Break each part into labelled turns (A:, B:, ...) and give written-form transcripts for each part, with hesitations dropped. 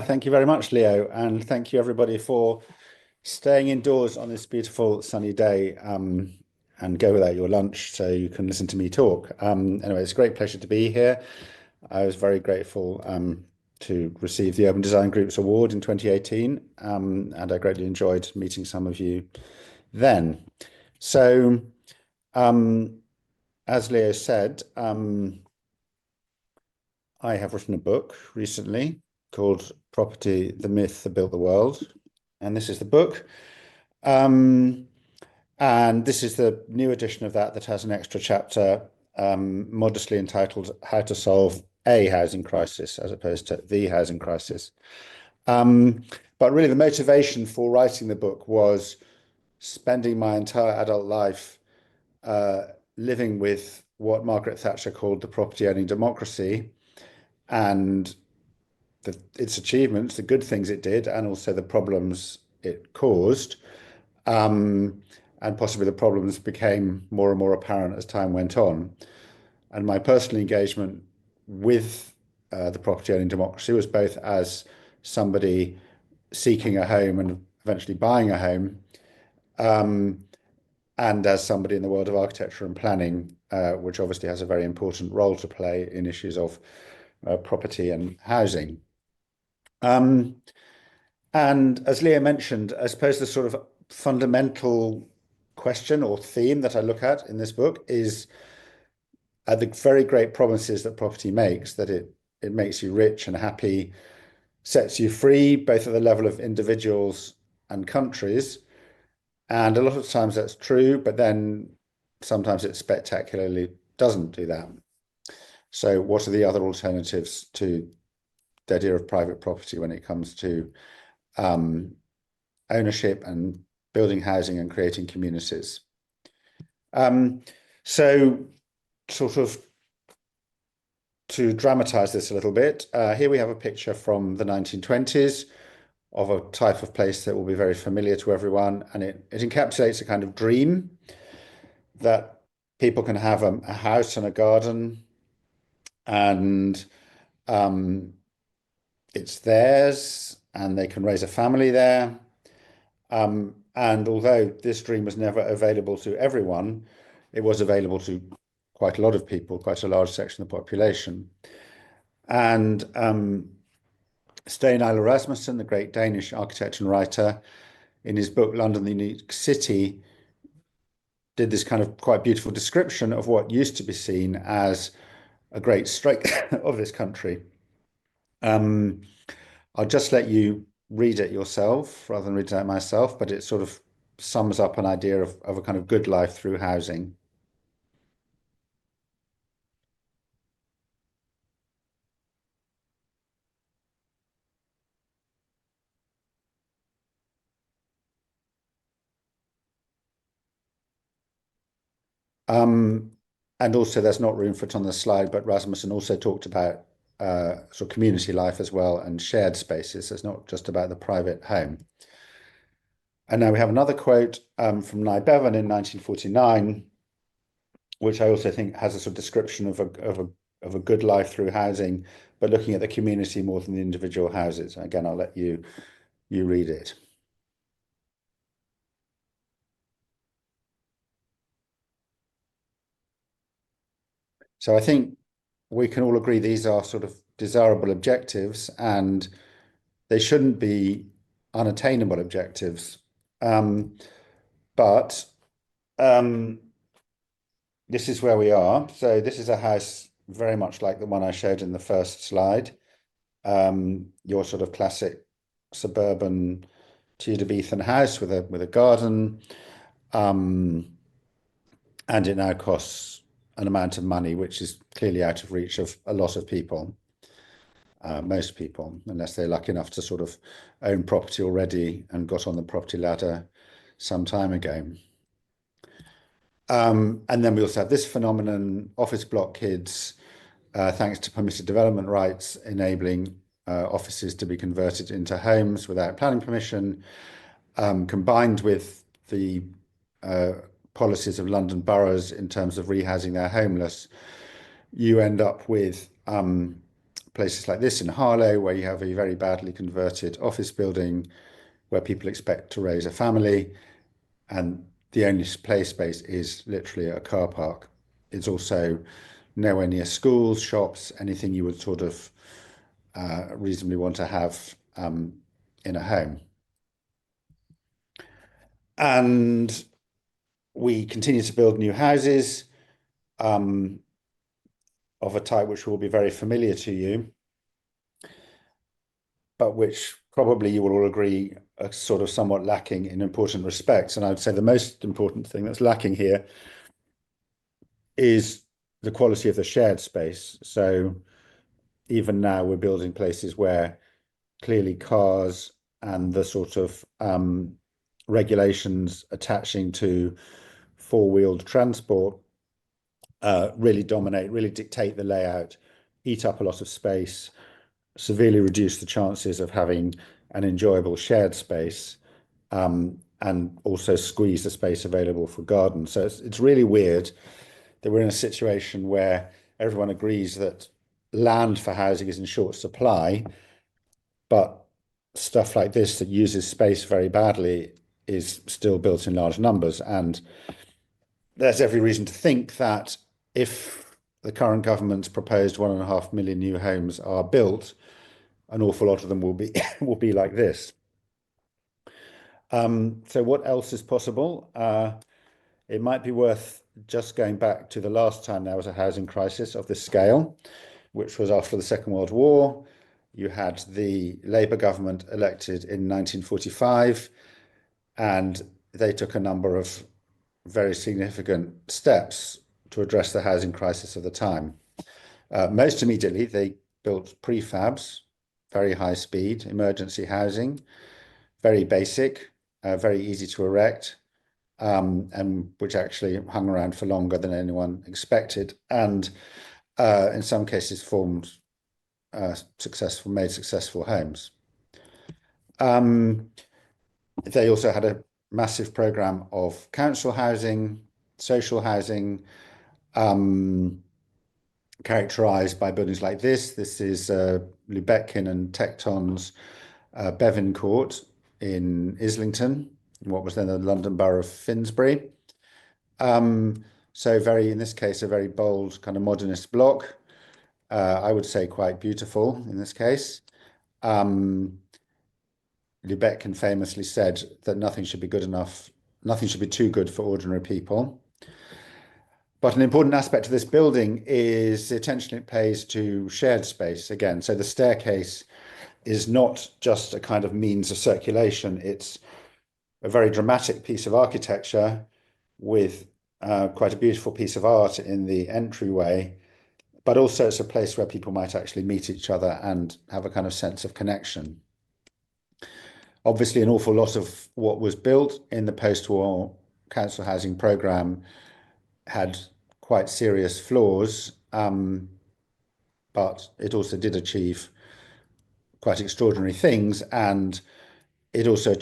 A: thank you very much, Leo, and thank you everybody for staying indoors on this beautiful sunny day and go without your lunch so you can listen to me talk. Anyway, it's a great pleasure to be here. I was very grateful to receive the Urban Design Group's award in 2018, and I greatly enjoyed meeting some of you then. So, as Leo said, I have written a book recently called Property, the Myth That Built the World. And this is the book. And this is the new edition of that has an extra chapter modestly entitled How to Solve a Housing Crisis as opposed to the Housing Crisis. But really the motivation for writing the book was spending my entire adult life living with what Margaret Thatcher called the property owning democracy, and its achievements, the good things it did, and also the problems it caused. And possibly the problems became more and more apparent as time went on. And my personal engagement with the property owning democracy was both as somebody seeking a home and eventually buying a home, and as somebody in the world of architecture and planning, which obviously has a very important role to play in issues of property and housing. And as Leah mentioned, I suppose the sort of fundamental question or theme that I look at in this book is the very great promises that property makes, that it makes you rich and happy, sets you free, both at the level of individuals and countries. And a lot of times that's true, but then sometimes it spectacularly doesn't do that. So what are the other alternatives to the idea of private property when it comes to ownership and building housing and creating communities? So sort of to dramatize this a little bit, here we have a picture from the 1920s of a type of place that will be very familiar to everyone, and it encapsulates a kind of dream that people can have a house and a garden, and it's theirs, and they can raise a family there. And although this dream was never available to everyone, it was available to quite a lot of people, quite a large section of the population. And Stein Eiler Rasmussen, the great Danish architect and writer, in his book London, the Unique City, did this kind of quite beautiful description of what used to be seen as a great strength of this country. I'll just let you read it yourself rather than read it out myself, but it sort of sums up an idea of a kind of good life through housing. And also there's not room for it on the slide, but Rasmussen also talked about sort of community life as well and shared spaces. So it's not just about the private home. And now we have another quote from Nye Bevan in 1949, which I also think has a sort of description of a good life through housing, but looking at the community more than the individual houses. Again, I'll let you read it. So I think we can all agree these are sort of desirable objectives, and they shouldn't be unattainable objectives. But this is where we are. So this is a house very much like the one I showed in the first slide. Your sort of classic suburban Tudor-Beaton house with a garden. And it now costs an amount of money which is clearly out of reach of a lot of people. Most people, unless they're lucky enough to sort of own property already and got on the property ladder some time ago. And then we also have this phenomenon, office block kids, thanks to permitted development rights, enabling offices to be converted into homes without planning permission, combined with the policies of London boroughs in terms of rehousing their homeless. You end up with places like this in Harlow, where you have a very badly converted office building where people expect to raise a family, and the only play space is literally a car park. It's also nowhere near schools, shops, anything you would sort of reasonably want to have in a home. And we continue to build new houses of a type which will be very familiar to you, but which probably you will all agree are sort of somewhat lacking in important respects. And I would say the most important thing that's lacking here is the quality of the shared space. So even now we're building places where clearly cars and the sort of regulations attaching to four-wheeled transport really dominate, really dictate the layout, eat up a lot of space, severely reduce the chances of having an enjoyable shared space, and also squeeze the space available for gardens. So it's really weird that we're in a situation where everyone agrees that land for housing is in short supply, but stuff like this that uses space very badly is still built in large numbers. And there's every reason to think that if the current government's proposed 1.5 million new homes are built, an awful lot of them will be will be like this. So what else is possible? It might be worth just going back to the last time there was a housing crisis of this scale, which was after the Second World War. You had the Labour government elected in 1945, and they took a number of very significant steps to address the housing crisis of the time. Most immediately, they built prefabs, very high speed, emergency housing, very basic, very easy to erect, and which actually hung around for longer than anyone expected, and in some cases formed made successful homes. They also had a massive program of council housing, social housing, characterized by buildings like this. This is Lubetkin and Tecton's Bevan Court in Islington, in what was then the London Borough of Finsbury. So in this case, a very bold kind of modernist block. I would say quite beautiful in this case. Lubetkin famously said that nothing should be good enough, nothing should be too good for ordinary people. But an important aspect of this building is the attention it pays to shared space again. So the staircase is not just a kind of means of circulation. It's a very dramatic piece of architecture with quite a beautiful piece of art in the entryway, but also it's a place where people might actually meet each other and have a kind of sense of connection. Obviously, an awful lot of what was built in the post-war council housing programme had quite serious flaws, but it also did achieve quite extraordinary things, and it also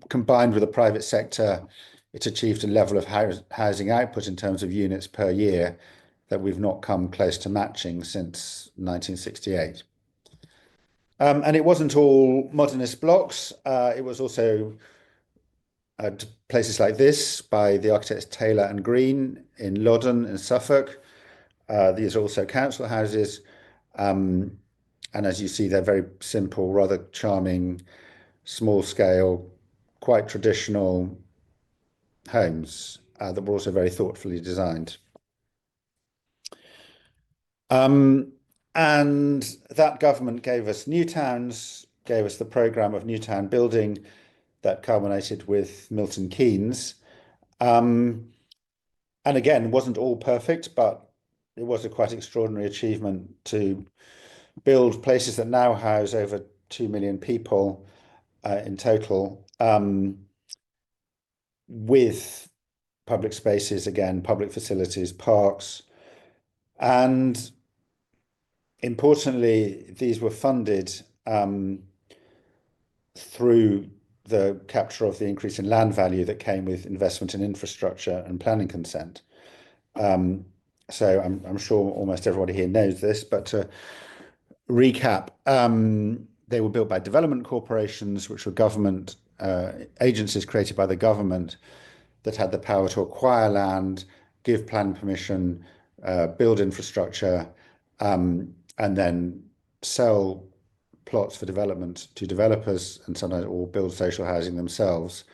A: combined with the private sector, it achieved a level of housing output in terms of units per year that we've not come close to matching since 1968. And it wasn't all modernist blocks. It was also places like this by the architects Taylor and Green in Loddon in Suffolk. These are also council houses. And as you see, they're very simple, rather charming, small scale, quite traditional homes that were also very thoughtfully designed. And that government gave us new towns, gave us the programme of new town building that culminated with Milton Keynes. And again, wasn't all perfect, but it was a quite extraordinary achievement to build places that now house over 2 million people in total, with public spaces, again, public facilities, parks. And importantly, these were funded through the capture of the increase in land value that came with investment in infrastructure and planning consent. So I'm sure almost everybody here knows this, but to recap. They were built by development corporations, which were government agencies created by the government that had the power to acquire land, give planning permission, build infrastructure, and then sell plots for development to developers and sometimes or build social housing themselves,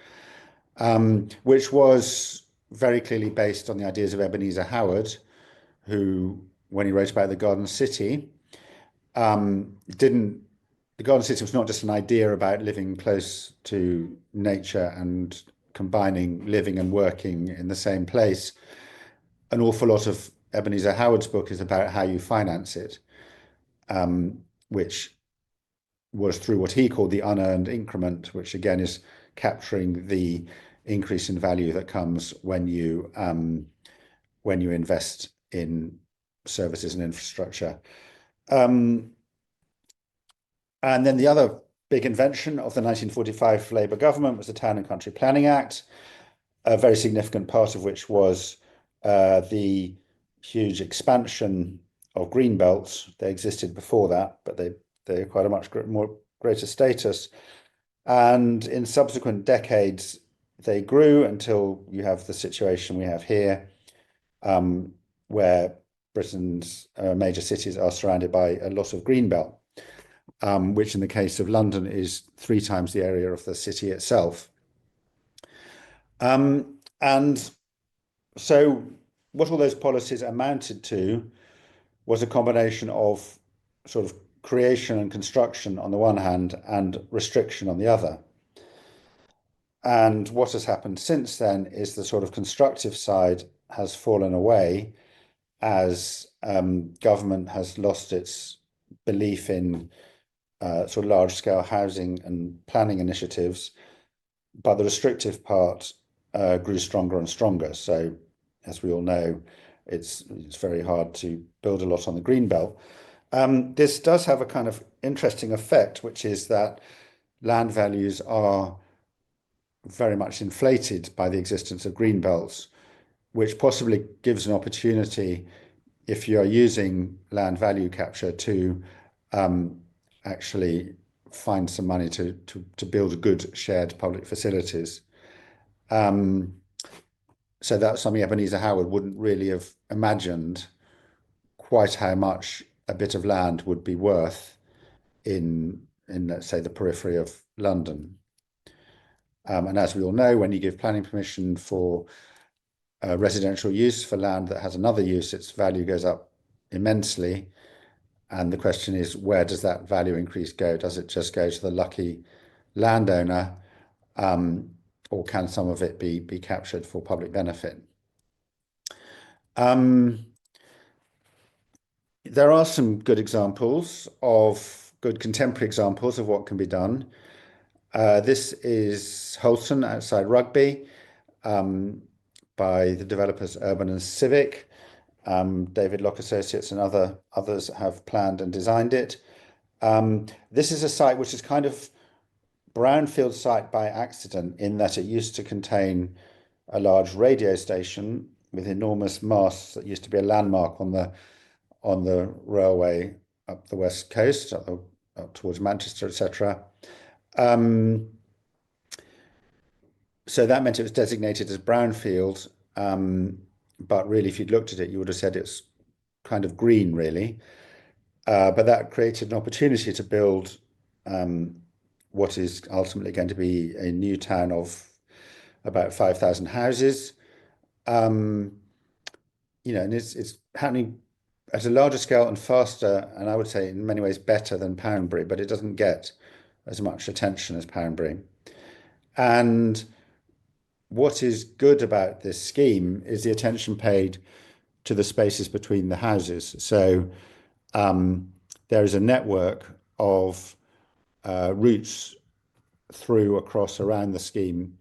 A: which was very clearly based on the ideas of Ebenezer Howard, who, when he wrote about the Garden City, didn't. The Garden City was not just an idea about living close to nature and combining living and working in the same place. An awful lot of Ebenezer Howard's book is about how you finance it, which was through what he called the unearned increment, which again is capturing the increase in value that comes when you invest in services and infrastructure. And then the other big invention of the 1945 Labour government was the Town and Country Planning Act, a very significant part of which was the huge expansion of green belts. They existed before that, but they acquired a much more greater status. And in subsequent decades, they grew until you have the situation we have here, where Britain's major cities are surrounded by a lot of green belt, which in the case of London is 3 times the area of the city itself. And so what all those policies amounted to was a combination of sort of creation and construction on the one hand and restriction on the other. And what has happened since then is the sort of constructive side has fallen away as government has lost its belief in sort of large-scale housing and planning initiatives, but the restrictive part grew stronger and stronger. So, as we all know, it's very hard to build a lot on the green belt. This does have a kind of interesting effect, which is that land values are very much inflated by the existence of green belts, which possibly gives an opportunity, if you are using land value capture, to actually find some money to build good shared public facilities. So that's something Ebenezer Howard wouldn't really have imagined, quite how much a bit of land would be worth in let's say the periphery of London. And as we all know, when you give planning permission for residential use for land that has another use, its value goes up immensely. And the question is, where does that value increase go? Does it just go to the lucky landowner, or can some of it be captured for public benefit? There are some good examples good contemporary examples of what can be done. This is Holton outside Rugby, by the developers Urban and Civic. David Locke Associates and others have planned and designed it. This is a site which is kind of brownfield site by accident, in that it used to contain a large radio station with enormous masts that used to be a landmark on the railway up the west coast, up towards Manchester, etc. So that meant it was designated as brownfield, but really, if you'd looked at it, you would have said it's kind of green, really. But that created an opportunity to build what is ultimately going to be a new town of about 5,000 houses. And it's happening at a larger scale and faster, and I would say in many ways better than Poundbury, but it doesn't get as much attention as Poundbury. And what is good about this scheme is the attention paid to the spaces between the houses. So there is a network of routes across around the scheme,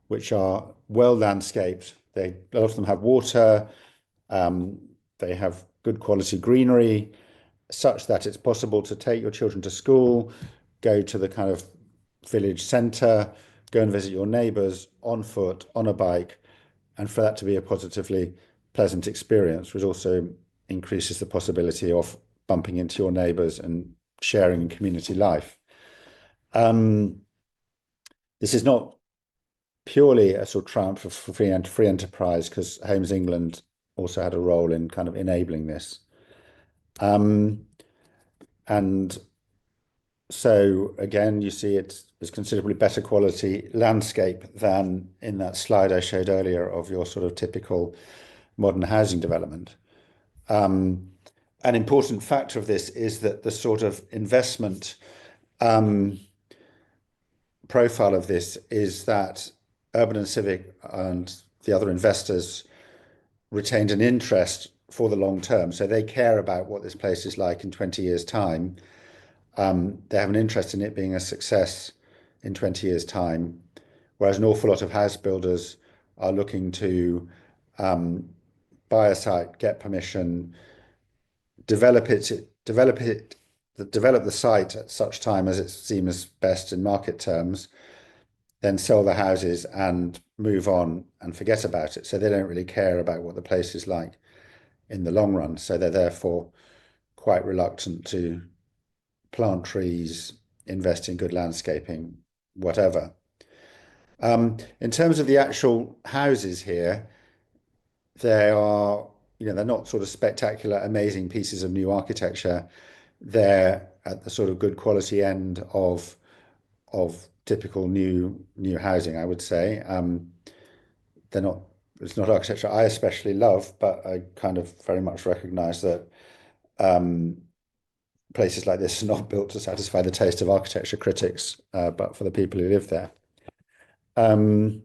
A: which are well landscaped. A lot of them have water. They have good quality greenery, such that it's possible to take your children to school, go to the kind of village centre, go and visit your neighbours on foot, on a bike, and for that to be a positively pleasant experience, which also increases the possibility of bumping into your neighbours and sharing and community life. Um, this is not purely a sort of triumph of free enterprise, because Homes England also had a role in kind of enabling this. And so again, you see it's considerably better quality landscape than in that slide I showed earlier of your sort of typical modern housing development. An important factor of this is that the sort of investment profile of this is that Urban and Civic and the other investors retained an interest for the long term. So they care about what this place is like in 20 years' time. They have an interest in it being a success in 20 years' time, whereas an awful lot of house builders are looking to buy a site, get permission, develop it, develop the site at such time as it seems best in market terms, then sell the houses and move on and forget about it. So they don't really care about what the place is like in the long run. So they're therefore quite reluctant to plant trees, invest in good landscaping, whatever. In terms of the actual houses here, they are, they're not sort of spectacular, amazing pieces of new architecture. They're at the sort of good quality end of typical new housing, I would say. They're not, it's not architecture I especially love, but I kind of very much recognize that places like this are not built to satisfy the taste of architecture critics, but for the people who live there. And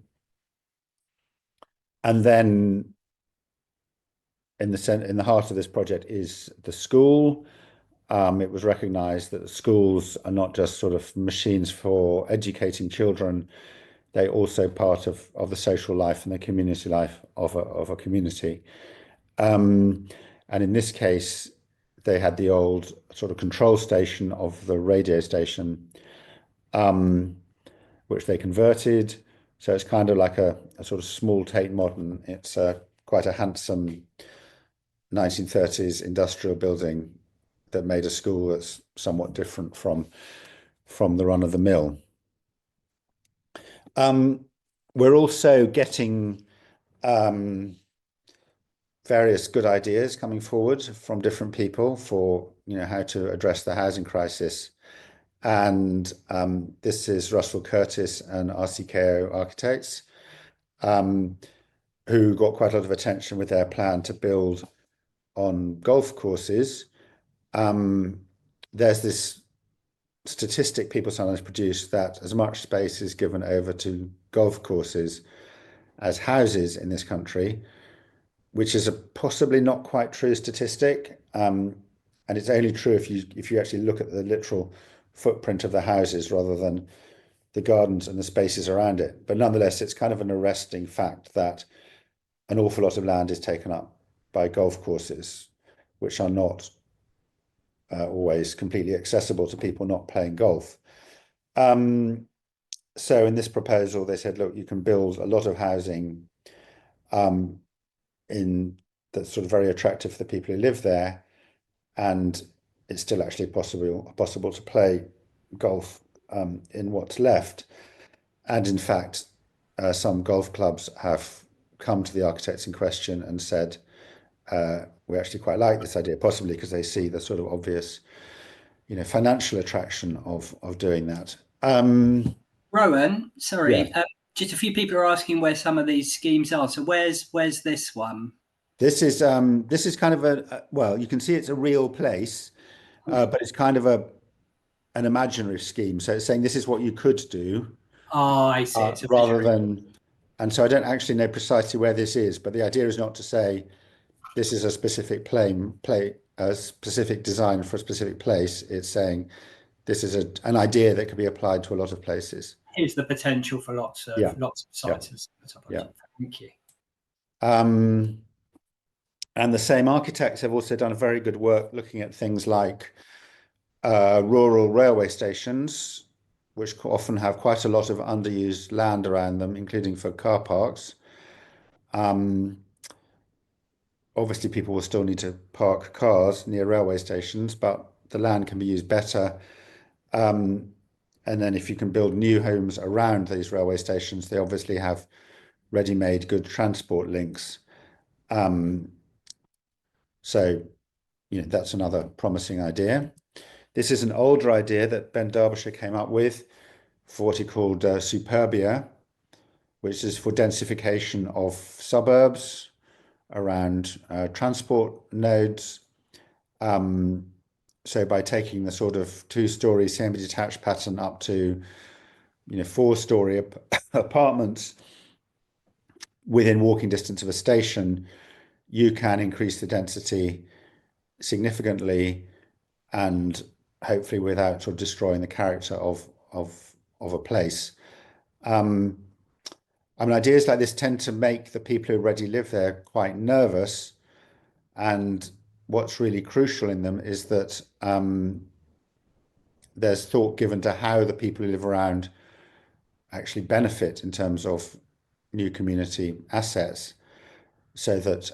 A: then in the heart of this project is the school. It was recognized that the schools are not just sort of machines for educating children, they also part of the social life and the community life of a community. And in this case, they had the old sort of control station of the radio station, which they converted. So it's kind of like a sort of small Tate Modern. It's quite a handsome 1930s industrial building that made a school that's somewhat different from the run of the mill. We're also getting various good ideas coming forward from different people for how to address the housing crisis. And this is Russell Curtis and RCKO Architects, who got quite a lot of attention with their plan to build on golf courses. There's this statistic people sometimes produce that as much space is given over to golf courses as houses in this country, which is a possibly not quite true statistic. And it's only true if you actually look at the literal footprint of the houses rather than the gardens and the spaces around it. But nonetheless, it's kind of an arresting fact that an awful lot of land is taken up by golf courses, which are not always completely accessible to people not playing golf. So in this proposal, they said, look, you can build a lot of housing in that's sort of very attractive for the people who live there, and it's still actually possible to play golf in what's left. And in fact, some golf clubs have come to the architects in question and said, we actually quite like this idea, possibly because they see the sort of obvious, financial attraction of doing that.
B: Rowan, sorry,
A: Yeah.
B: just a few people are asking where some of these schemes are. So where's this one?
A: This is kind of well, you can see it's a real place, but it's kind of an imaginary scheme. So it's saying this is what you could do,
B: Oh, I see. It's a
A: rather
B: measuring.
A: than, and so I don't actually know precisely where this is, but the idea is not to say this is a specific a specific design for a specific place. It's saying this is an idea that could be applied to a lot of places.
B: Here's the potential for lots of
A: Yeah, yeah,
B: sites.
A: yeah.
B: Thank you.
A: And the same architects have also done a very good work looking at things like rural railway stations, which often have quite a lot of underused land around them, including for car parks. Obviously, people will still need to park cars near railway stations, but the land can be used better. And then if you can build new homes around these railway stations, they obviously have ready-made good transport links. So, that's another promising idea. This is an older idea that Ben Derbyshire came up with for what he called superbia, which is for densification of suburbs around transport nodes. So by taking the sort of two-story semi-detached pattern up to, four-story apartments within walking distance of a station, you can increase the density significantly and hopefully without sort of destroying the character of a place. Ideas like this tend to make the people who already live there quite nervous. And what's really crucial in them is that there's thought given to how the people who live around actually benefit in terms of new community assets, so that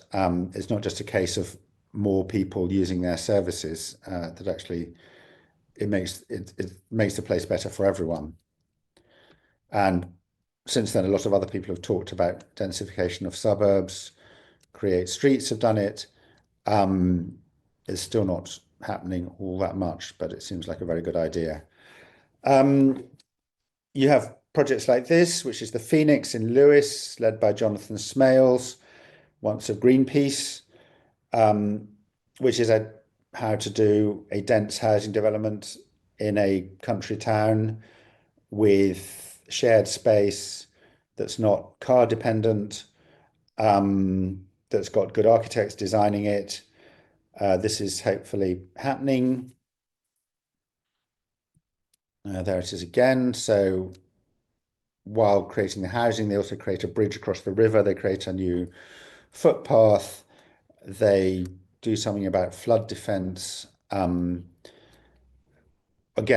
A: it's not just a case of more people using their services, that actually it makes the place better for everyone. And since then, a lot of other people have talked about densification of suburbs. Create Streets have done it. It's still not happening all that much, but it seems like a very good idea. You have projects like this, which is the Phoenix in Lewis, led by Jonathan Smales, once of Greenpeace, which is how to do a dense housing development in a country town with shared space that's not car dependent, that's got good architects designing it. This is hopefully happening. There it is again. So while creating the housing, they also create a bridge across the river. They create a new footpath. They do something about flood defense. Again,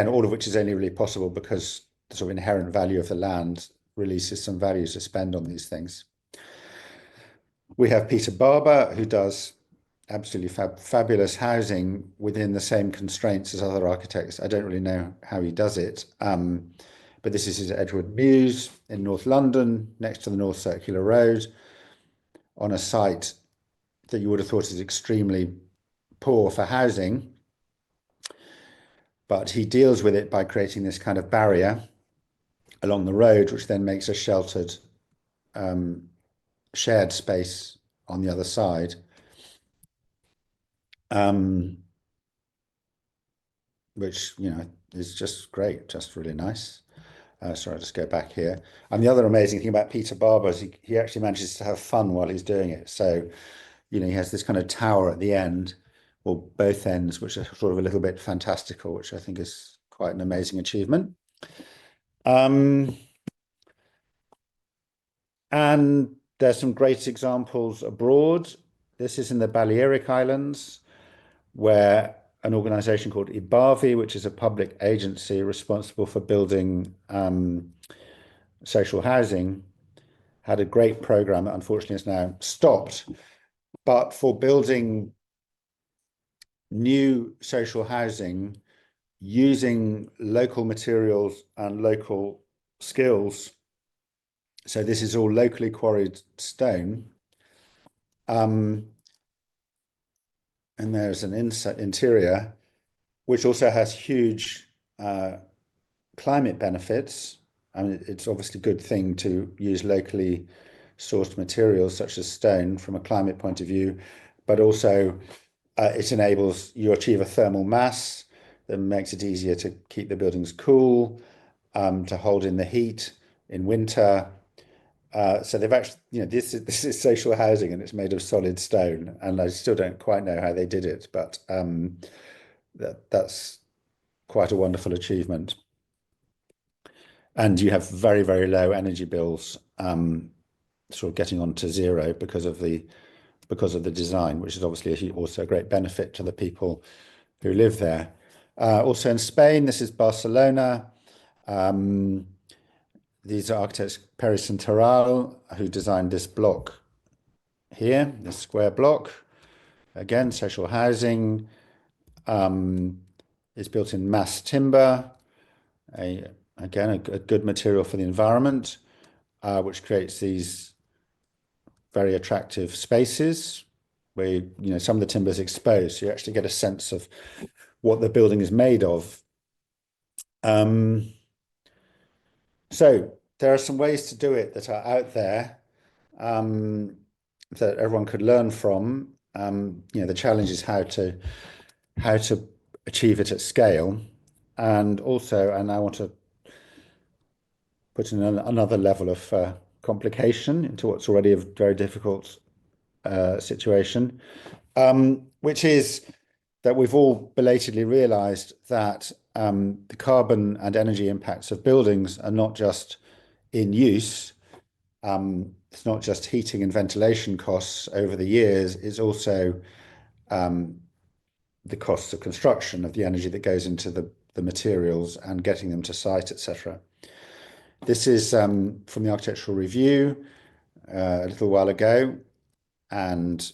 A: all of which is only really possible because the sort of inherent value of the land releases some values to spend on these things. We have Peter Barber, who does absolutely fabulous housing within the same constraints as other architects. I don't really know how he does it, but this is his Edward Mews in North London, next to the North Circular Road, on a site that you would have thought is extremely poor for housing. But he deals with it by creating this kind of barrier along the road, which then makes a sheltered shared space on the other side. Which, is just great, just really nice. Sorry, I'll just go back here. And the other amazing thing about Peter Barber is he actually manages to have fun while he's doing it. So, he has this kind of tower at the end, or both ends, which are sort of a little bit fantastical, which I think is quite an amazing achievement. And there's some great examples abroad. This is in the Balearic Islands, where an organization called IBAVI, which is a public agency responsible for building social housing, had a great program that unfortunately is now stopped, but for building new social housing using local materials and local skills. So this is all locally quarried stone. And there's an interior, which also has huge climate benefits. I mean, it's obviously a good thing to use locally sourced materials such as stone from a climate point of view, but also it enables you achieve a thermal mass that makes it easier to keep the buildings cool, to hold in the heat in winter. So they've actually, this is social housing and it's made of solid stone, and I still don't quite know how they did it, but that's quite a wonderful achievement. And you have very, very low energy bills, sort of getting on to zero because of the design, which is obviously also a great benefit to the people who live there. Also in Spain, this is Barcelona. These are architects Peris and Terral, who designed this block here, this square block. Again, social housing. is built in mass timber, again, a good material for the environment, which creates these very attractive spaces where, some of the timber is exposed. So you actually get a sense of what the building is made of. So there are some ways to do it that are out there, that everyone could learn from. The challenge is how to achieve it at scale. And also, and I want to put in another level of complication into what's already a very difficult situation, which is that we've all belatedly realized that the carbon and energy impacts of buildings are not just in use. It's not just heating and ventilation costs over the years, it's also the costs of construction, of the energy that goes into the materials and getting them to site, etc. This is from the Architectural Review a little while ago, and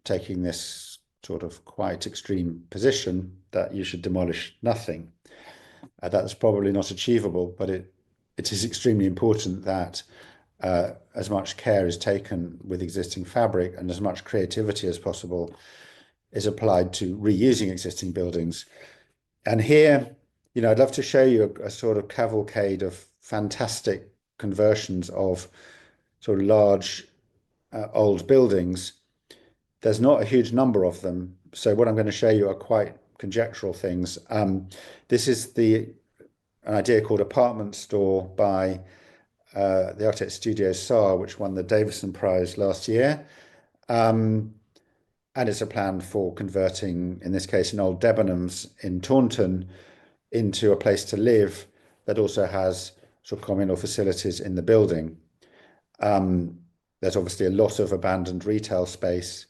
A: taking this sort of quite extreme position that you should demolish nothing. That's probably not achievable, but it is extremely important that as much care is taken with existing fabric and as much creativity as possible is applied to reusing existing buildings. And here, I'd love to show you a sort of cavalcade of fantastic conversions of sort of large old buildings. There's not a huge number of them, so what I'm going to show you are quite conjectural things. This is an idea called Apartment Store by the architect studio SAR, which won the Davison Prize last year. And it's a plan for converting, in this case, an old Debenhams in Taunton into a place to live that also has sort of communal facilities in the building. There's obviously a lot of abandoned retail space.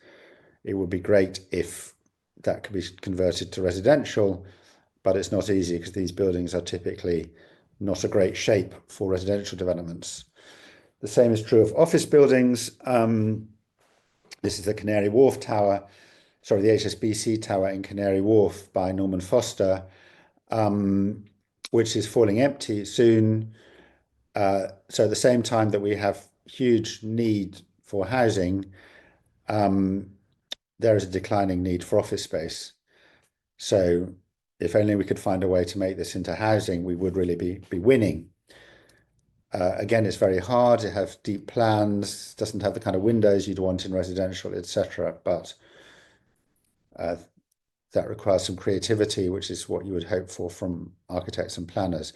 A: It would be great if that could be converted to residential, but it's not easy because these buildings are typically not a great shape for residential developments. The same is true of office buildings. This is the Canary Wharf Tower, sorry, the HSBC Tower in Canary Wharf by Norman Foster, which is falling empty soon. So at the same time that we have huge need for housing, there is a declining need for office space. So if only we could find a way to make this into housing, we would really be winning. Again, it's very hard to have deep plans, doesn't have the kind of windows you'd want in residential, etc. But that requires some creativity, which is what you would hope for from architects and planners.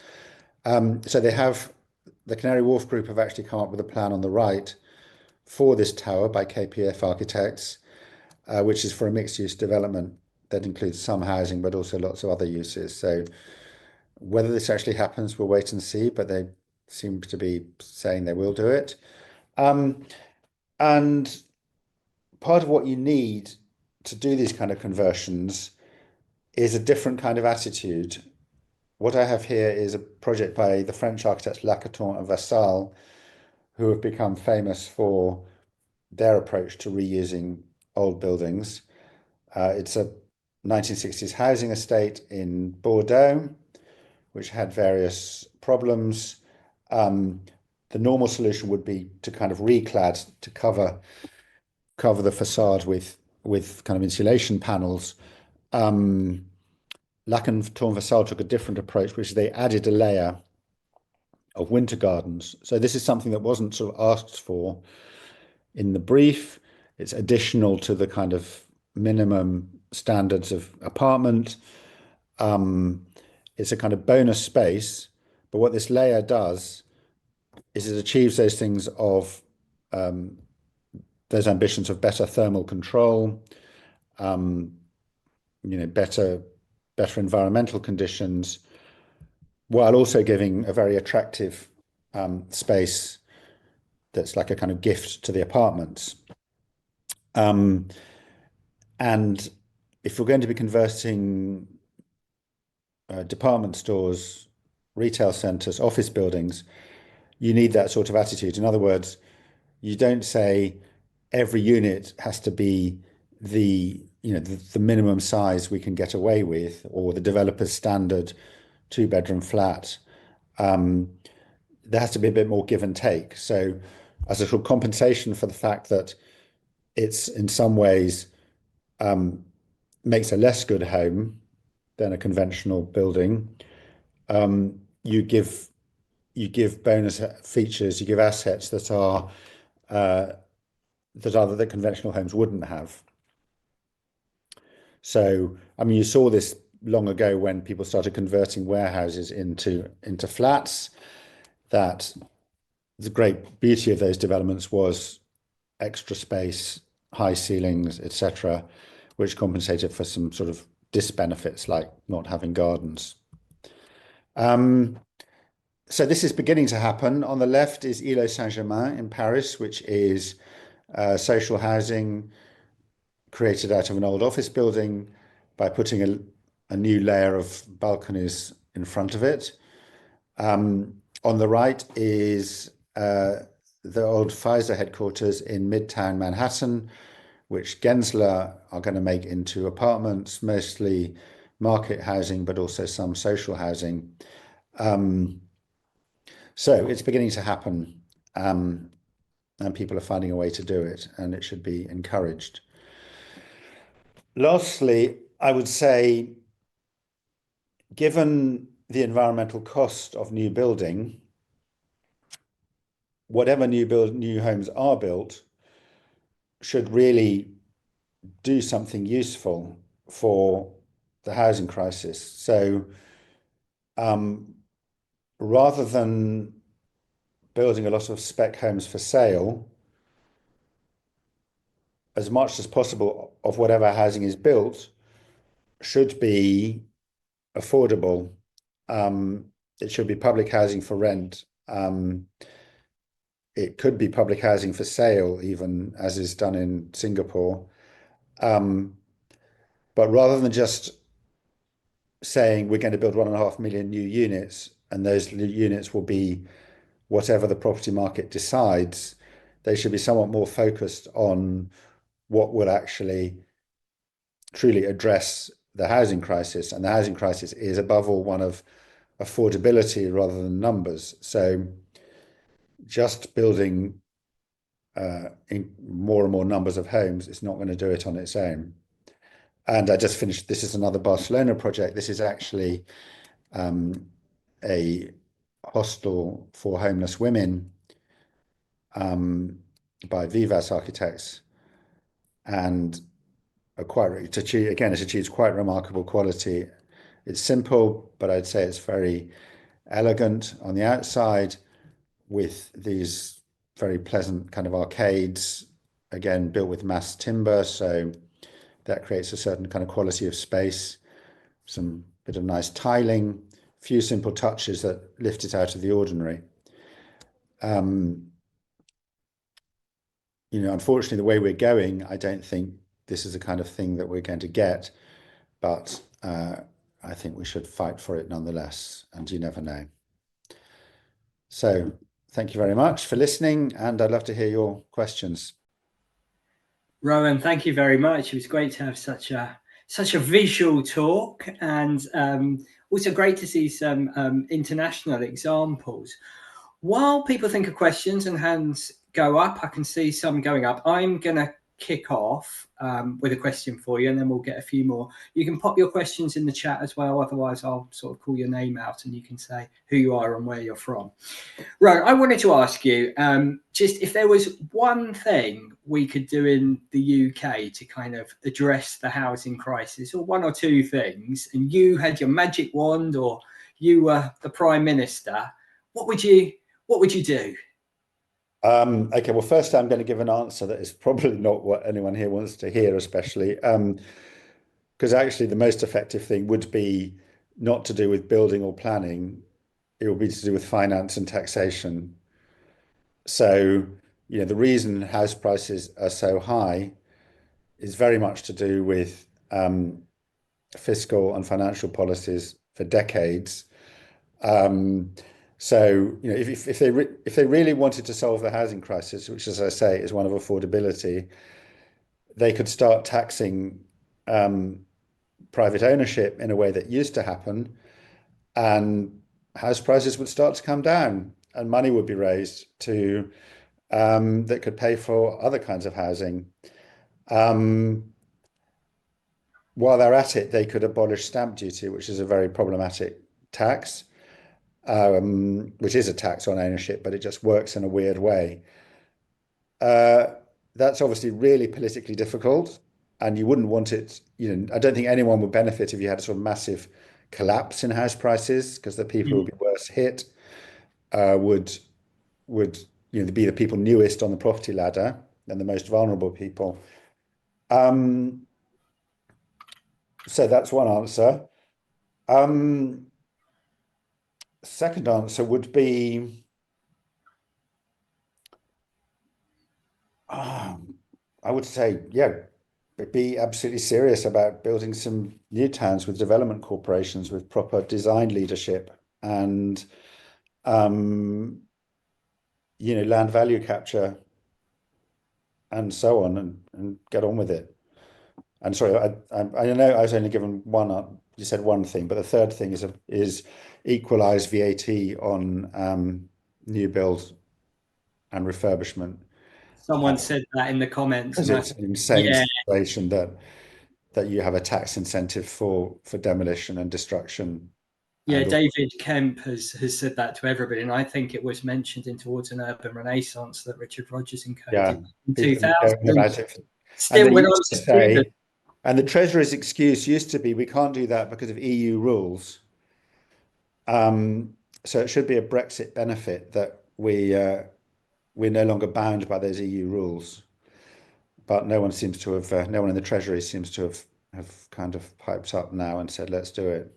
A: So the Canary Wharf Group have actually come up with a plan on the right for this tower by KPF Architects, which is for a mixed-use development that includes some housing, but also lots of other uses. So whether this actually happens, we'll wait and see, but they seem to be saying they will do it. And part of what you need to do these kind of conversions is a different kind of attitude. What I have here is a project by the French architects Lacaton and Vassal, who have become famous for their approach to reusing old buildings. It's a 1960s housing estate in Bordeaux, which had various problems. The normal solution would be to kind of reclad, to cover the facade with kind of insulation panels. Lacan Vassal took a different approach, which is they added a layer of winter gardens. So this is something that wasn't sort of asked for in the brief. It's additional to the kind of minimum standards of apartment. It's a kind of bonus space, but what this layer does is it achieves those things of those ambitions of better thermal control, better environmental conditions, while also giving a very attractive space that's like a kind of gift to the apartments. And if we're going to be converting department stores, retail centres, office buildings, you need that sort of attitude. In other words, you don't say every unit has to be the the minimum size we can get away with, or the developer's standard two-bedroom flat. There has to be a bit more give and take. So, as a sort of compensation for the fact that it's in some ways makes a less good home than a conventional building, you give bonus features, you give assets that conventional homes wouldn't have. So, I mean, you saw this long ago when people started converting warehouses into flats. That the great beauty of those developments was extra space, high ceilings, etc., which compensated for some sort of disbenefits like not having gardens. So this is beginning to happen. On the left is Îlot Saint-Germain in Paris, which is social housing created out of an old office building by putting a new layer of balconies in front of it. On the right is the old Pfizer headquarters in Midtown Manhattan, which Gensler are going to make into apartments, mostly market housing, but also some social housing. So it's beginning to happen, and people are finding a way to do it, and it should be encouraged. Lastly, I would say, given the environmental cost of new building, whatever new homes are built should really do something useful for the housing crisis. So rather than building a lot of spec homes for sale, as much as possible of whatever housing is built should be affordable. It should be public housing for rent. It could be public housing for sale, even as is done in Singapore. But rather than just saying we're going to build 1.5 million new units and those units will be whatever the property market decides, they should be somewhat more focused on what will actually truly address the housing crisis. And the housing crisis is above all one of affordability rather than numbers. So just building in more and more numbers of homes is not going to do it on its own. And I just finished, this is another Barcelona project. This is actually a hostel for homeless women by Vivas Architects. And it achieves quite remarkable quality. It's simple, but I'd say it's very elegant on the outside with these very pleasant kind of arcades, again, built with mass timber. So that creates a certain kind of quality of space, some bit of nice tiling, a few simple touches that lift it out of the ordinary. Unfortunately, the way we're going, I don't think this is the kind of thing that we're going to get, but I think we should fight for it nonetheless, and you never know. So thank you very much for listening, and I'd love to hear your questions.
B: Rowan, thank you very much. It was great to have such a visual talk, and also great to see some international examples. While people think of questions and hands go up, I can see some going up. I'm going to kick off with a question for you, and then we'll get a few more. You can pop your questions in the chat as well. Otherwise, I'll sort of call your name out and you can say who you are and where you're from. Right, I wanted to ask you, just if there was one thing we could do in the UK to kind of address the housing crisis, or one or two things, and you had your magic wand or you were the Prime Minister, what would you do?
A: Okay, well, first I'm going to give an answer that is probably not what anyone here wants to hear, especially because actually the most effective thing would be not to do with building or planning. It would be to do with finance and taxation. So, the reason house prices are so high is very much to do with fiscal and financial policies for decades. So, if they really wanted to solve the housing crisis, which, as I say, is one of affordability, they could start taxing private ownership in a way that used to happen, and house prices would start to come down, and money would be raised to that could pay for other kinds of housing. Um, while they're at it, they could abolish stamp duty, which is a very problematic tax, which is a tax on ownership, but it just works in a weird way. Uh, that's obviously really politically difficult, and you wouldn't want it. I don't think anyone would benefit if you had a sort of massive collapse in house prices, because the people who would be worst hit would would be the people newest on the property ladder and the most vulnerable people. Um, so that's one answer. Um, Second answer would be, I would say, yeah, be absolutely serious about building some new towns with development corporations with proper design leadership and land value capture and so on, and get on with it. And sorry, I know I was only given one. You said one thing, but the third thing is equalize VAT on new build and refurbishment,
B: Someone said that in the comments,
A: because
B: and I
A: it's
B: think,
A: an insane
B: yeah,
A: situation that you have a tax incentive for demolition and destruction.
B: yeah,
A: And
B: David Kemp has said that to everybody, and I think it was mentioned in Towards an Urban Renaissance that Richard Rogers and Co.
A: yeah,
B: did in
A: people have
B: 2000.
A: been about it. And
B: Still,
A: they
B: when I
A: used
B: was
A: to
B: a student,
A: say, and the Treasury's excuse used to be, we can't do that because of EU rules. So it should be a Brexit benefit that we're no longer bound by those EU rules. But no one seems to have, no one in the Treasury seems to have kind of piped up now and said, let's do it.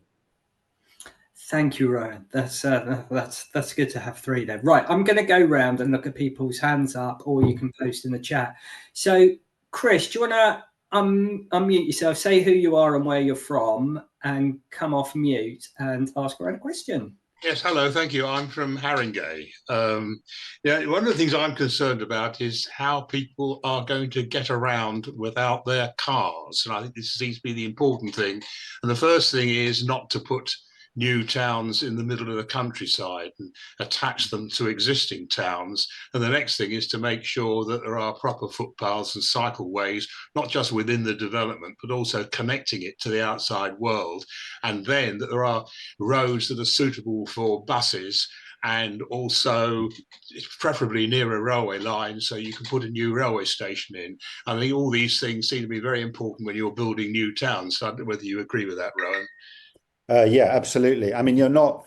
B: thank you, Rowan. That's good to have three there. Right, I'm going to go round and look at people's hands up, or you can post in the chat. So, Chris, do you want to unmute yourself, say who you are and where you're from, and come off mute and ask Rowan a question?
C: Yes, hello, thank you. I'm from Haringey. Yeah, one of the things I'm concerned about is how people are going to get around without their cars. And I think this seems to be the important thing. And the first thing is not to put new towns in the middle of the countryside and attach them to existing towns. And the next thing is to make sure that there are proper footpaths and cycleways, not just within the development, but also connecting it to the outside world. And then that there are roads that are suitable for buses, and also preferably near a railway line so you can put a new railway station in. I think all these things seem to be very important when you're building new towns. So I don't know whether you agree with that, Rowan.
A: Yeah, absolutely. I mean, you're not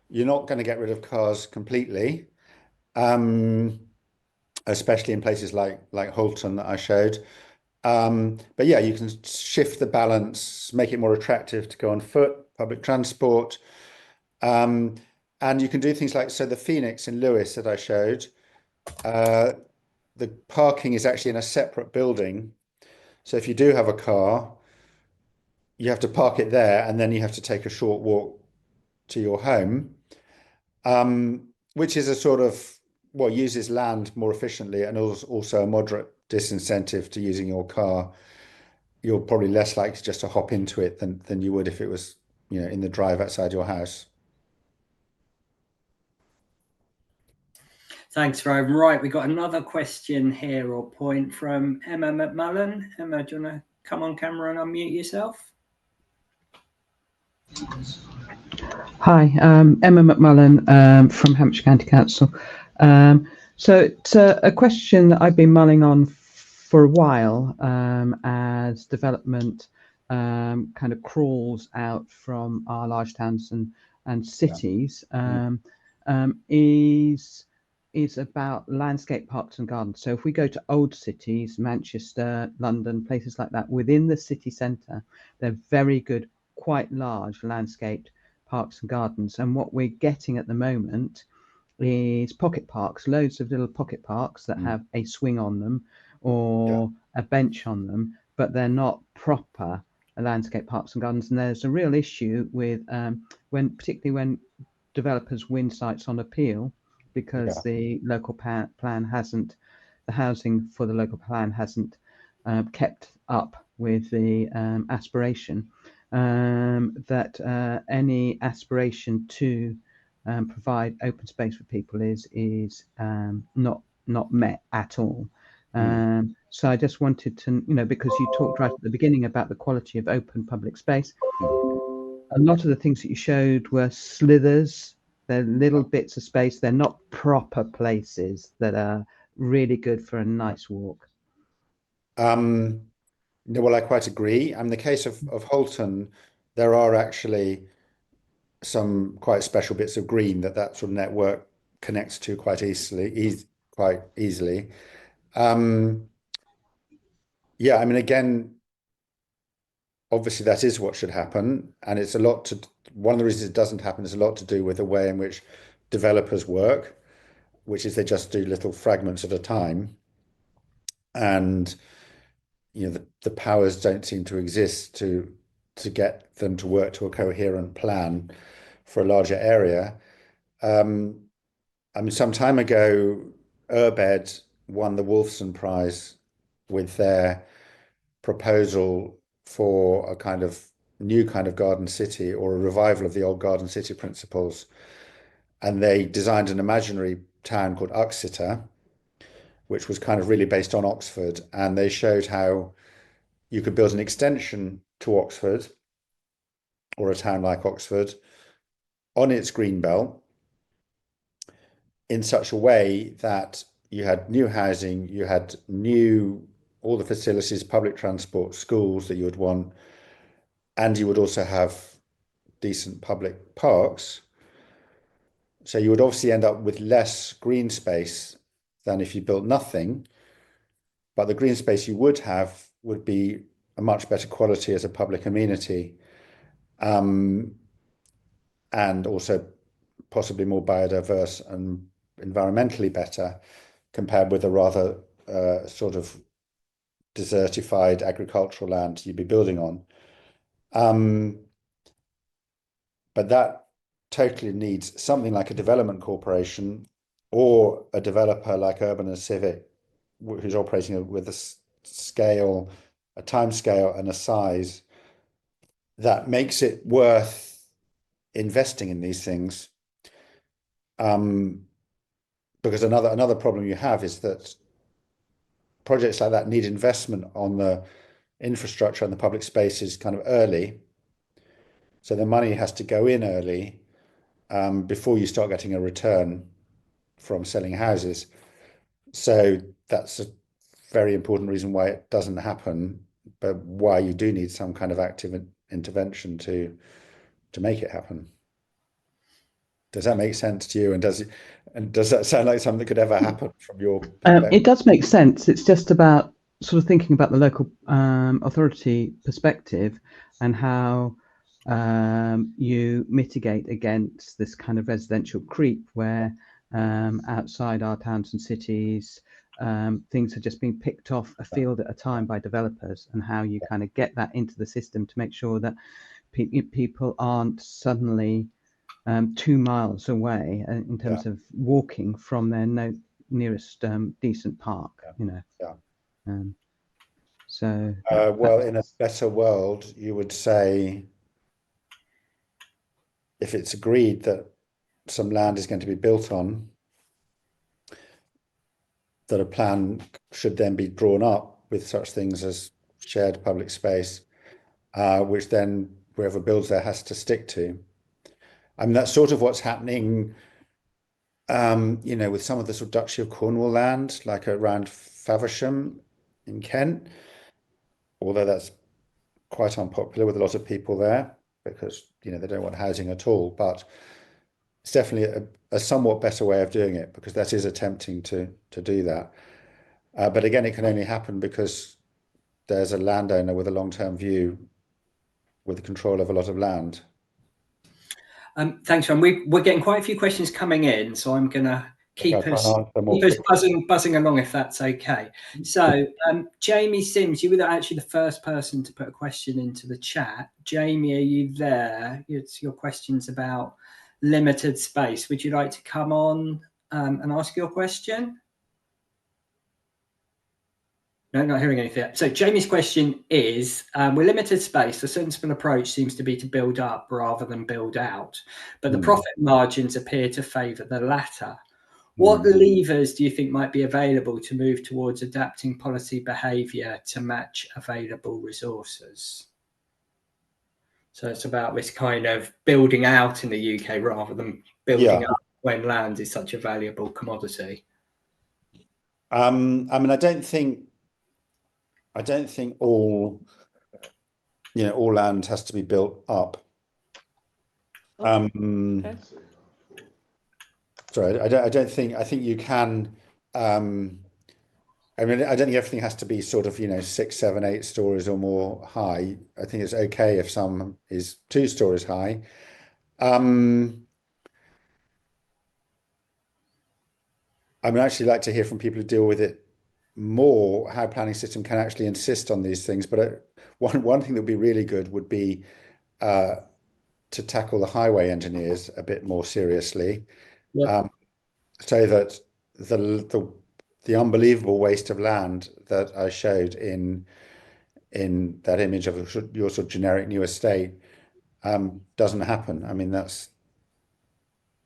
A: going to get rid of cars completely, um, especially in places like Holton that I showed. But yeah, you can shift the balance, make it more attractive to go on foot, public transport, um, and you can do things like, so the Phoenix in Lewis that I showed, uh, the parking is actually in a separate building. So if you do have a car, you have to park it there, and then you have to take a short walk to your home, which is a sort of, well, uses land more efficiently, and also a moderate disincentive to using your car. You're probably less likely just to hop into it than you would if it was, in the drive outside your house.
B: Thanks, Rowan. Right, we got another question here or point from Emma McMullen. Emma, do you want to come on camera and unmute yourself?
D: Hi, Emma McMullen from Hampshire County Council. So it's a question that I've been mulling on for a while, as development kind of crawls out from our large towns and cities, is about landscape parks and gardens. So if we go to old cities, Manchester, London, places like that, within the city centre, they're very good, quite large landscaped parks and gardens. And what we're getting at the moment is pocket parks, loads of little pocket parks that have a swing on them or a bench on them, but they're not proper landscape parks and gardens. And there's a real issue with particularly when developers win sites on appeal, because the local plan hasn't, the housing for the local plan hasn't kept up with the aspiration that any aspiration to provide open space for people is not met at all. So I just wanted to, because you talked right at the beginning about the quality of open public space. A lot of the things that you showed were slithers. They're little bits of space. They're not proper places that are really good for a nice walk.
A: No, well, I quite agree. In the case of Holton, there are actually some quite special bits of green that sort of network connects to quite easily. Yeah, I mean, again, obviously that is what should happen, and it's one of the reasons it doesn't happen is a lot to do with the way in which developers work, which is they just do little fragments at a time, and the powers don't seem to exist to get them to work to a coherent plan for a larger area. I mean, some time ago, Urbed won the Wolfson Prize with their proposal for a kind of new kind of garden city, or a revival of the old garden city principles. And they designed an imaginary town called Uxeter, which was kind of really based on Oxford. And they showed how you could build an extension to Oxford, or a town like Oxford, on its green belt in such a way that you had new housing, you had all the facilities, public transport, schools that you would want, and you would also have decent public parks. So you would obviously end up with less green space than if you built nothing, but the green space you would have would be a much better quality as a public amenity, and also possibly more biodiverse and environmentally better, compared with a rather sort of desertified agricultural land you'd be building on. But that totally needs something like a development corporation, or a developer like Urban and Civic, who's operating with a time scale and a size that makes it worth investing in these things. Because another problem you have is that projects like that need investment on the infrastructure and the public spaces kind of early. So the money has to go in early, before you start getting a return from selling houses. So that's a very important reason why it doesn't happen, but why you do need some kind of active intervention to make it happen. Does that make sense to you? And does that sound like something that could ever happen from your perspective?
D: It does make sense. It's just about sort of thinking about the local authority perspective, and how you mitigate against this kind of residential creep where outside our towns and cities, things are just being picked off a field at a time by developers, and how you kind of get that into the system to make sure that people aren't suddenly 2 miles away in terms of walking from their nearest decent park. So
A: well, in a better world, you would say, if it's agreed that some land is going to be built on, that a plan should then be drawn up with such things as shared public space, which then whoever builds there has to stick to. I mean, that's sort of what's happening, with some of the sort of Duchy of Cornwall land, like around Faversham in Kent, although that's quite unpopular with a lot of people there, because they don't want housing at all. But it's definitely a somewhat better way of doing it, because that is attempting to do that. But again, it can only happen because there's a landowner with a long-term view, with control of a lot of land.
B: Thanks, Ron. We're getting quite a few questions coming in, so I'm going to keep us buzzing along, if that's okay. So, Jamie Sims, you were actually the first person to put a question into the chat. Jamie, are you there? It's your questions about limited space. Would you like to come on and ask your question? No, not hearing anything. So Jamie's question is, with limited space, the sensible approach seems to be to build up rather than build out, but the profit margins appear to favour the latter. What levers do you think might be available to move towards adapting policy behaviour to match available resources? So it's about this kind of building out in the UK rather than building up when land is such a valuable commodity.
A: I mean, I don't think all land has to be built up.
D: Okay.
A: Sorry, I think you can. I mean, I don't think everything has to be sort of 6, 7, 8 stories or more high. I think it's okay if some is 2 stories high. I would actually like to hear from people who deal with it more, how planning system can actually insist on these things. But one thing that would be really good would be to tackle the highway engineers a bit more seriously, so that the unbelievable waste of land that I showed in that image of your sort of generic new estate doesn't happen. I mean, that's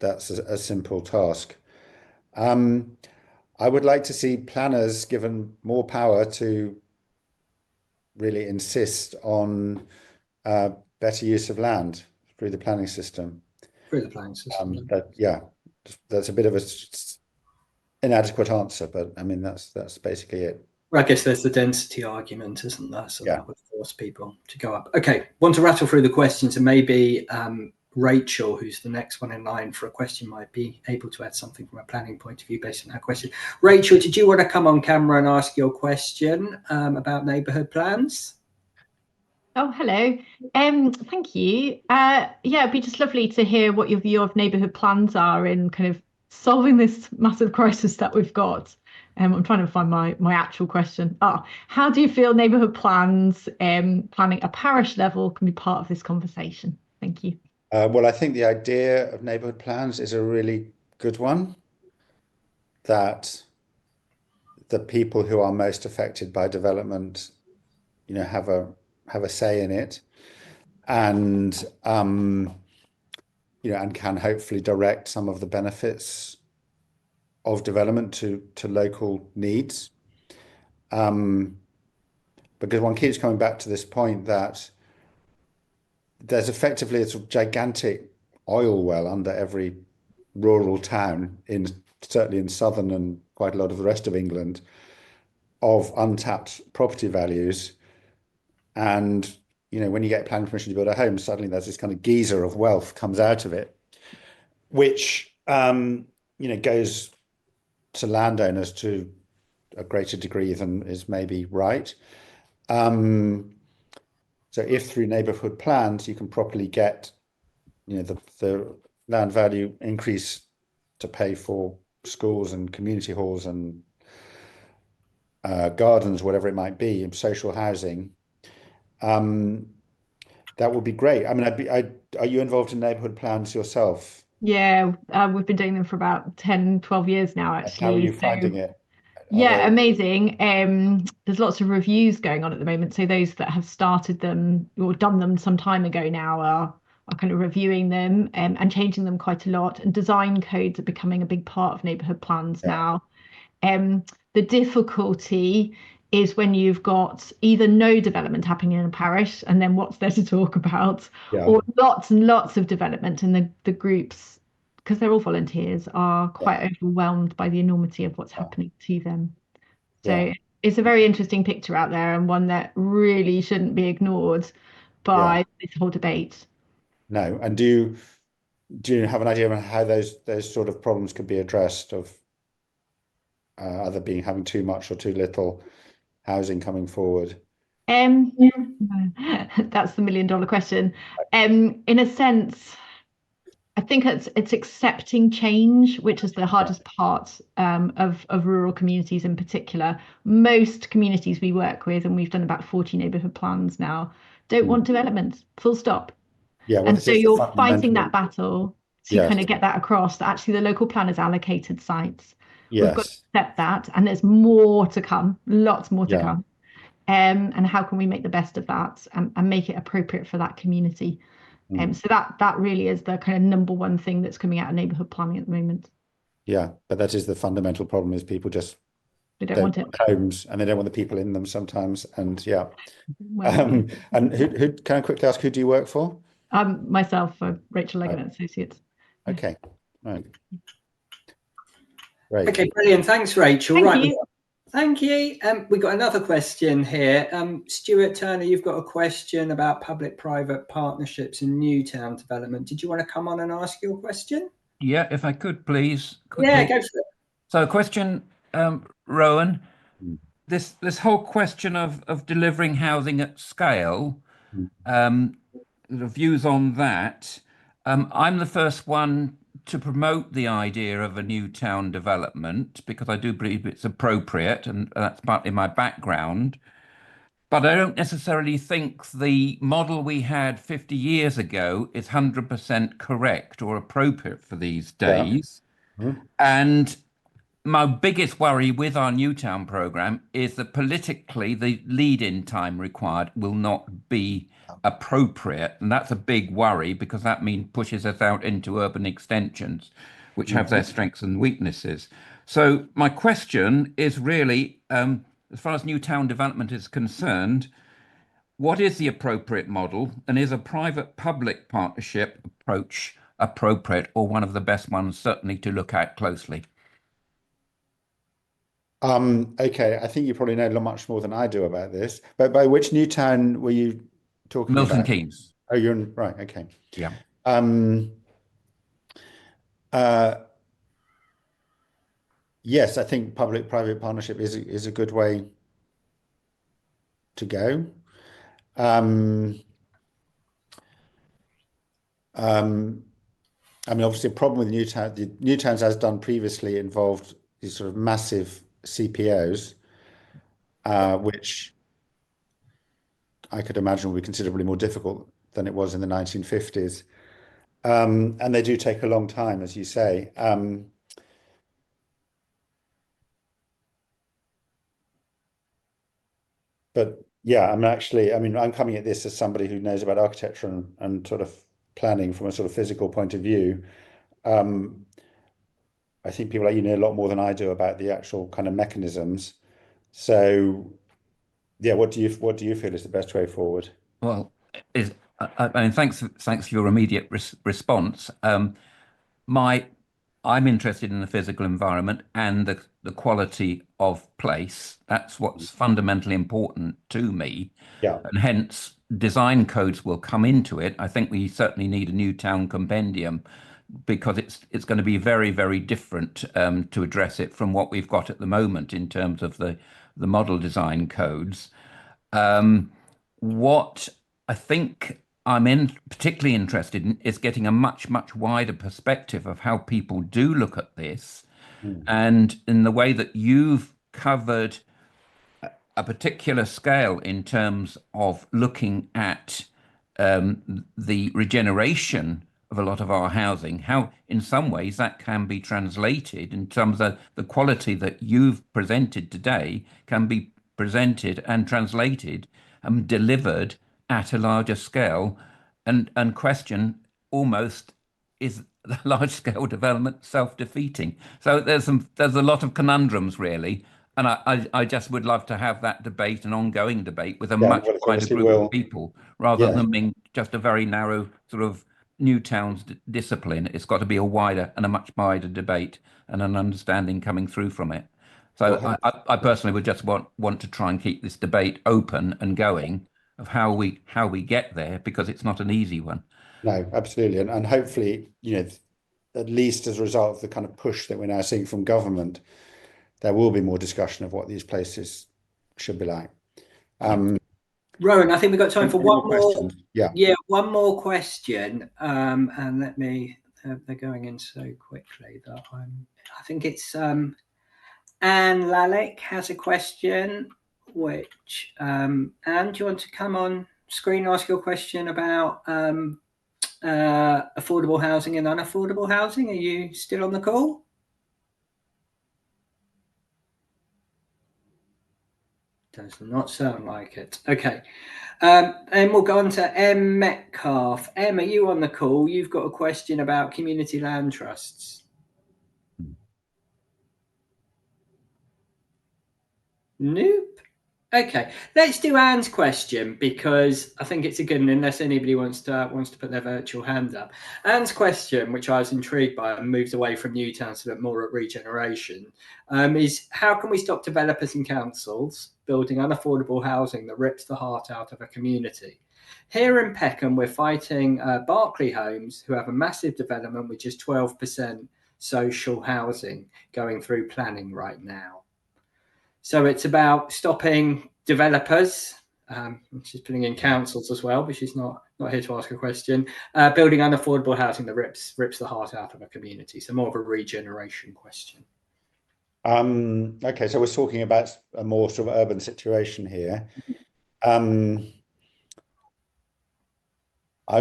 A: a simple task. I would like to see planners given more power to really insist on better use of land through the planning system.
B: Through the planning system.
A: That's a bit of a inadequate answer, but I mean that's basically it.
B: Well, I guess there's the density argument, isn't there? So
A: Yeah.
B: that would force people to go up. Okay, want to rattle through the questions, and maybe Rachel, who's the next one in line for a question, might be able to add something from a planning point of view based on that question. Rachel, did you want to come on camera and ask your question about neighbourhood plans?
E: Oh, hello. Thank you. Yeah, it'd be just lovely to hear what your view of neighbourhood plans are in kind of solving this massive crisis that we've got. I'm trying to find my actual question. How do you feel neighbourhood plans, planning at parish level, can be part of this conversation? Thank you.
A: Well, I think the idea of neighbourhood plans is a really good one, that the people who are most affected by development, have a say in it, and and can hopefully direct some of the benefits of development to local needs. Because one keeps coming back to this point that there's effectively a sort of gigantic oil well under every rural town, certainly in southern and quite a lot of the rest of England, of untapped property values. And when you get planning permission to build a home, suddenly there's this kind of geyser of wealth comes out of it, which goes to landowners to a greater degree than is maybe right. So if through neighbourhood plans you can properly get the land value increase to pay for schools and community halls and gardens, whatever it might be, and social housing, that would be great. I mean, are you involved in neighbourhood plans yourself?
E: Yeah, we've been doing them for about 10, 12 years now, actually.
A: How are you finding it?
E: Yeah, amazing. There's lots of reviews going on at the moment. So those that have started them or done them some time ago now are kind of reviewing them and changing them quite a lot. And design codes are becoming a big part of neighbourhood plans now. The difficulty is when you've got either no development happening in a parish, and then what's there to talk about, or lots and lots of development, and the groups, because they're all volunteers, are quite overwhelmed by the enormity of what's happening to them. So it's a very interesting picture out there, and one that really shouldn't be ignored by this whole debate.
A: No, and do you have an idea of how those sort of problems could be addressed, of either having too much or too little housing coming forward?
E: That's the $1 million question. In a sense, I think it's accepting change, which is the hardest part of rural communities in particular. Most communities we work with, and we've done about 40 neighbourhood plans now, don't want development, full stop.
A: Yeah, well,
E: and so you're fighting that battle to kind of get that across, that actually the local planners allocated sites We've got to
A: Yes.
E: accept that, and there's more to come, lots more to
A: Yeah.
E: come. And how can we make the best of that and make it appropriate for that community? So that really is the kind of number one thing that's coming out of neighbourhood planning at the moment.
A: Yeah, but that is the fundamental problem, is people just
E: They don't
A: don't
E: want it.
A: want homes, and they don't want the people in them sometimes. And yeah.
E: Well,
A: And who can I quickly ask, who do you work for?
E: Myself, Rachel Leggett
A: Right.
E: Associates.
A: Okay. Right. Great.
B: Okay, brilliant. Thanks, Rachel.
E: Thank
B: Right.
E: you.
B: Thank you. We've got another question here. Stuart Turner, you've got a question about public-private partnerships in new town development. Did you want to come on and ask your question?
F: Yeah, if I could, please. Quickly.
B: Yeah, go for it.
F: So, question, Rowan.
A: Mm.
F: This whole question of delivering housing at scale, the views on that. I'm the first one to promote the idea of a new town development because I do believe it's appropriate, and that's partly my background. But I don't necessarily think the model we had 50 years ago is 100% correct or appropriate for these days.
A: Mhm.
F: And my biggest worry with our Newtown programme is that politically the lead-in time required will not be appropriate. And that's a big worry because that means pushes us out into urban extensions, which have their strengths and weaknesses. So my question is really, as far as Newtown development is concerned, what is the appropriate model, and is a private-public partnership approach appropriate, or one of the best ones certainly to look at closely?
A: Okay, I think you probably know much more than I do about this. But by which new town were you talking
F: Milton
A: about?
F: Keynes.
A: Oh, you're in, right. Okay.
F: Yeah.
A: Yes, I think public-private partnership is a good way to go. I mean, obviously, a problem with Newtown, the Newtowns, as done previously, involved these sort of massive CPOs, which I could imagine would be considerably more difficult than it was in the 1950s. And they do take a long time, as you say. But yeah, I'm coming at this as somebody who knows about architecture and sort of planning from a sort of physical point of view. I think people like you know a lot more than I do about the actual kind of mechanisms. So yeah, what do you feel is the best way forward?
F: Well, I mean, thanks for your immediate response. I'm interested in the physical environment and the quality of place. That's what's fundamentally important to me.
A: Yeah.
F: And hence design codes will come into it. I think we certainly need a new town compendium because it's going to be very, very different to address it from what we've got at the moment in terms of the model design codes. What I think I'm particularly interested in is getting a much, much wider perspective of how people do look at this, and in the way that you've covered a particular scale in terms of looking at the regeneration of a lot of our housing, how in some ways that can be translated in terms of the quality that you've presented today can be presented and translated and delivered at a larger scale, and question almost, is the large scale development self-defeating? So there's a lot of conundrums really. And I just would love to have that debate, an ongoing debate with a much
A: well, it's
F: wider
A: obviously
F: group
A: will.
F: of people, rather
A: Yeah.
F: than being just a very narrow sort of new towns discipline. It's got to be a wider and a much wider debate and an understanding coming through from it. So
A: Well,
F: I personally would just want to try and keep this debate open and going of how we get there, because it's not an easy one.
A: No, absolutely. And hopefully, at least as a result of the kind of push that we're now seeing from government, there will be more discussion of what these places should be like.
B: Rowan, I think we've got time for one more.
A: Questions. Yeah.
B: Yeah, one more question. And let me, they're going in so quickly that I think it's Anne Lalick has a question, which, Anne, do you want to come on screen and ask your question about affordable housing and unaffordable housing? Are you still on the call? Does not sound like it. Okay. And we'll go on to M. Metcalf. Em, are you on the call? You've got a question about community land trusts. Nope. Okay, let's do Anne's question, because I think it's a good one, unless anybody wants to put their virtual hand up. Anne's question, which I was intrigued by and moves away from Newtown to look more at regeneration, is how can we stop developers and councils building unaffordable housing that rips the heart out of a community? Here in Peckham, we're fighting Berkeley Homes, who have a massive development with just 12% social housing going through planning right now. So it's about stopping developers, she's putting in councils as well, but she's not here to ask a question, building unaffordable housing that rips the heart out of a community. So more of a regeneration question.
A: Okay, so we're talking about a more sort of urban situation here. I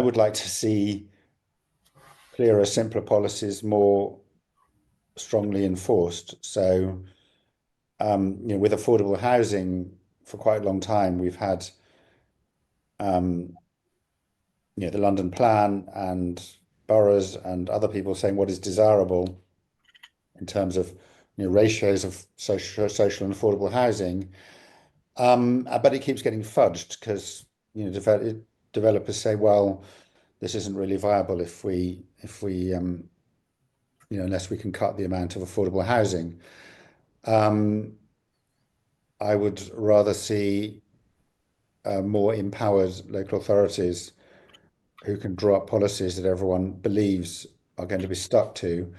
A: would like to see clearer, simpler policies more strongly enforced. So, with affordable housing for quite a long time, we've had, the London Plan and boroughs and other people saying what is desirable in terms of ratios of social and affordable housing, but it keeps getting fudged because developers say, well, this isn't really viable if we unless we can cut the amount of affordable housing. I would rather see more empowered local authorities who can draw up policies that everyone believes are going to be stuck to,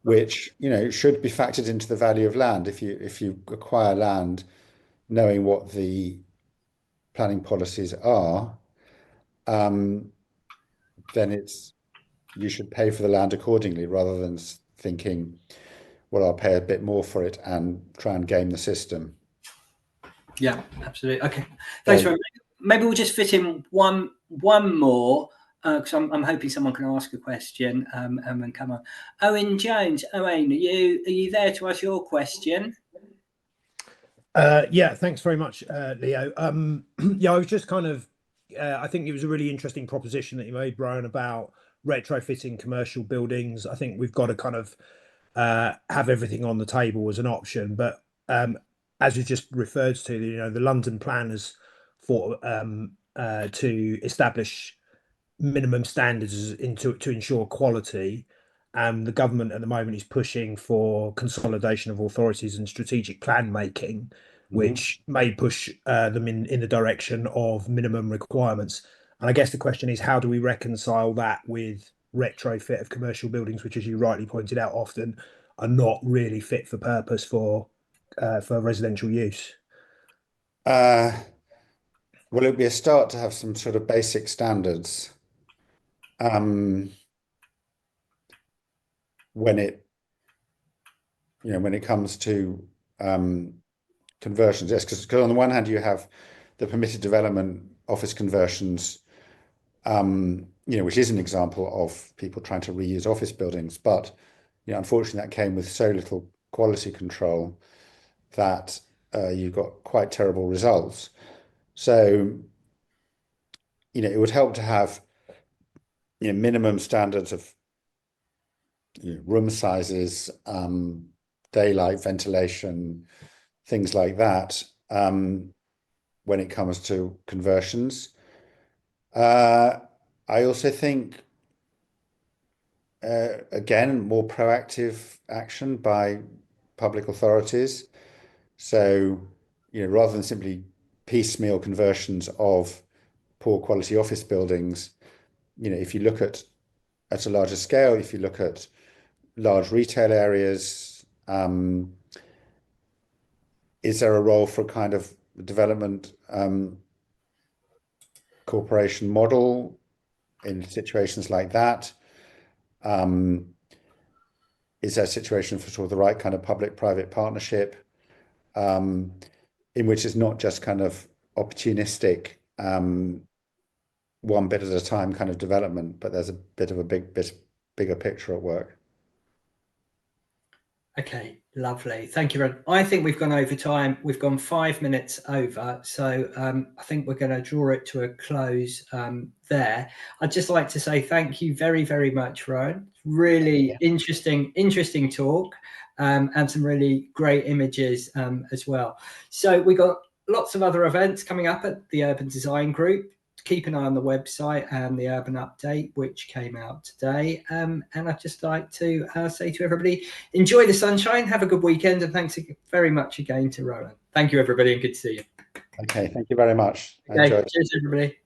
A: which should be factored into the value of land. If you acquire land, knowing what the planning policies are, then you should pay for the land accordingly, rather than thinking, well, I'll pay a bit more for it and try and game the system.
B: Yeah, absolutely. Okay, thanks very much. Maybe we'll just fit in one more, because I'm hoping someone can ask a question and then come on. Owen Jones. Owen, are you there to ask your question?
G: Yeah, thanks very much, Leo. Yeah, I was just kind of, I think it was a really interesting proposition that you made, Brian, about retrofitting commercial buildings. I think we've got to kind of have everything on the table as an option. But as you just referred to, the London Plan has fought to establish minimum standards to ensure quality. The government at the moment is pushing for consolidation of authorities and strategic plan making, which may push them in the direction of minimum requirements. And I guess the question is, how do we reconcile that with retrofit of commercial buildings, which, as you rightly pointed out, often are not really fit for purpose for residential use?
A: Well, it would be a start to have some sort of basic standards. When it comes to conversions, yes, because on the one hand you have the permitted development office conversions, which is an example of people trying to reuse office buildings, but unfortunately that came with so little quality control that you got quite terrible results. So it would help to have minimum standards of room sizes, daylight, ventilation, things like that, when it comes to conversions. I also think, again, more proactive action by public authorities. So, rather than simply piecemeal conversions of poor quality office buildings, if you look at a larger scale, if you look at large retail areas, is there a role for a kind of development corporation model in situations like that? Is there a situation for sort of the right kind of public-private partnership, in which it's not just kind of opportunistic, one bit at a time kind of development, but there's a bit of a bigger picture at work?
B: Okay, lovely. Thank you, Rowan. I think we've gone over time. We've gone 5 minutes over. So I think we're going to draw it to a close there. I'd just like to say thank you very, very much, Rowan. Really interesting talk and some really great images as well. So we got lots of other events coming up at the Urban Design Group. Keep an eye on the website and the Urban Update, which came out today. And I'd just like to say to everybody, enjoy the sunshine, have a good weekend, and thanks very much again to Rowan. Thank you, everybody, and good to see you.
A: Okay, thank you very much.
B: Okay, cheers, everybody.